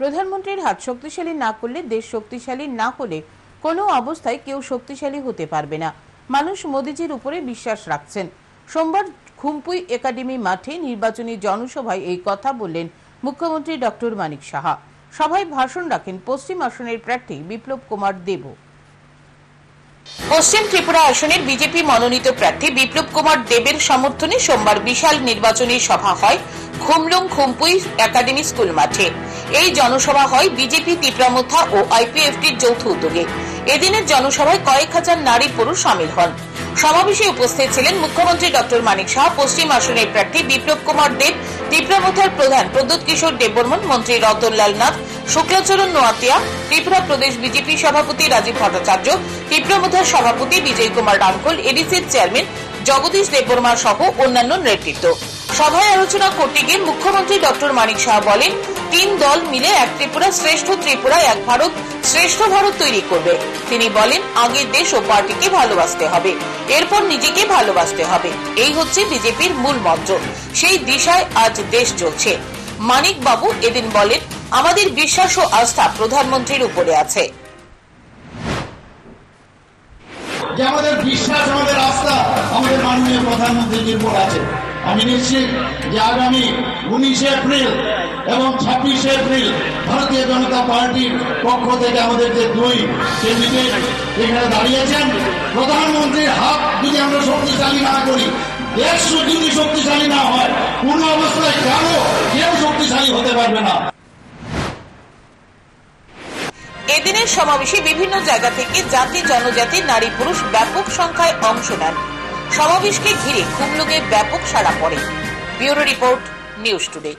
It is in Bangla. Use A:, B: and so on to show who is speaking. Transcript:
A: প্রধানমন্ত্রীর হাত শক্তিশালী না করলে দেশ শক্তিশালী না হলে কোনো অবস্থায় কেউ শক্তিশালী হতে পারবে না। মানুষ মোদিজির উপরে বিশ্বাস রাখছেন। সোমবার খুমপুই একাডেমি মাঠে নির্বাচনী জনসভায় এই কথা বললেন মুখ্যমন্ত্রী ডক্টর মানিক সাহা। সভায় ভাষণ রাখেন পশ্চিম আসনের প্রার্থী বিপ্লব কুমার দেব। পশ্চিম ত্রিপুরা আসনের বিজেপি মনোনীত প্রার্থী বিপ্লব কুমার দেবের সমর্থনে সোমবার বিশাল নির্বাচনী সভা হয় খুমলুং খুমপুই একাডেমি স্কুল মাঠে। এই জনসভা হয় বিজেপি তীব্রামথা ও আইপিএফটির যৌথ উদ্যোগে। এদিনের জনসভায় কয়েক হাজার নারী পুরুষ সামিল হন। সমাবেশে উপস্থিত ছিলেন মুখ্যমন্ত্রী ডক্টর মানিক সাহা, পশ্চিম আসনের প্রার্থী বিপ্লব কুমার দেব, তীব্রামথার প্রধান প্রদ্যোৎ কিশোর দেববর্মন, মন্ত্রী রতনলাল নাথ, শুক্লাচরণ নোয়াতিয়া, ত্রিপুরা প্রদেশ বিজেপি সভাপতি রাজীব ভট্টাচার্য, তীব্রামথার সভাপতি বিজয় কুমার রাঙ্কল, এডিসির চেয়ারম্যান জগদীশ দেববর্মা সহ অন্যান্য নেতৃত্ব। সভায় আলোচনা করতে গিয়ে মুখ্যমন্ত্রী ডক্টর মানিক সাহা বলেন, 3 দল মিলে এক ত্রিপুরা শ্রেষ্ঠ ত্রিপুরা, এক ভারত শ্রেষ্ঠ ভারত তৈরি করবে। তিনি বলেন, আগে দেশ ও পার্টিকে ভালোবাসতে হবে, এরপর নিজেকে ভালোবাসতে হবে। এই হচ্ছে বিজেপির মূল মন্ত্র। সেই দিশায় আজ দেশ চলছে। মানিক বাবু এদিন বলেন, আমাদের বিশ্বাস ও আস্থা প্রধানমন্ত্রীর উপরে আছে।
B: আমাদের বিশ্বাস, আমাদের আস্থা আমাদের মাননীয় প্রধানমন্ত্রীর উপর আছে। আমি নিশ্চিত যে আগামী 19 এপ্রিল এবং 26 এপ্রিল ভারতীয় জনতা পার্টির পক্ষ থেকে আমাদের যে 2 ক্যান্ডিডেট এখানে দাঁড়িয়েছেন, প্রধানমন্ত্রীর হাত যদি আমরা শক্তিশালী না করি, দেশ যদি শক্তিশালী না হয়, কোনো অবস্থায় কেউ শক্তিশালী হতে পারবে না।
A: এদিনের সমাবেশে বিভিন্ন জায়গা থেকে জাতি জনজাতি নারী পুরুষ ব্যাপক সংখ্যায় অংশ নেন। সমাবেশকে ঘিরে খুমলুঙে ব্যাপক সাড়া পড়ে। Bureau report, news today.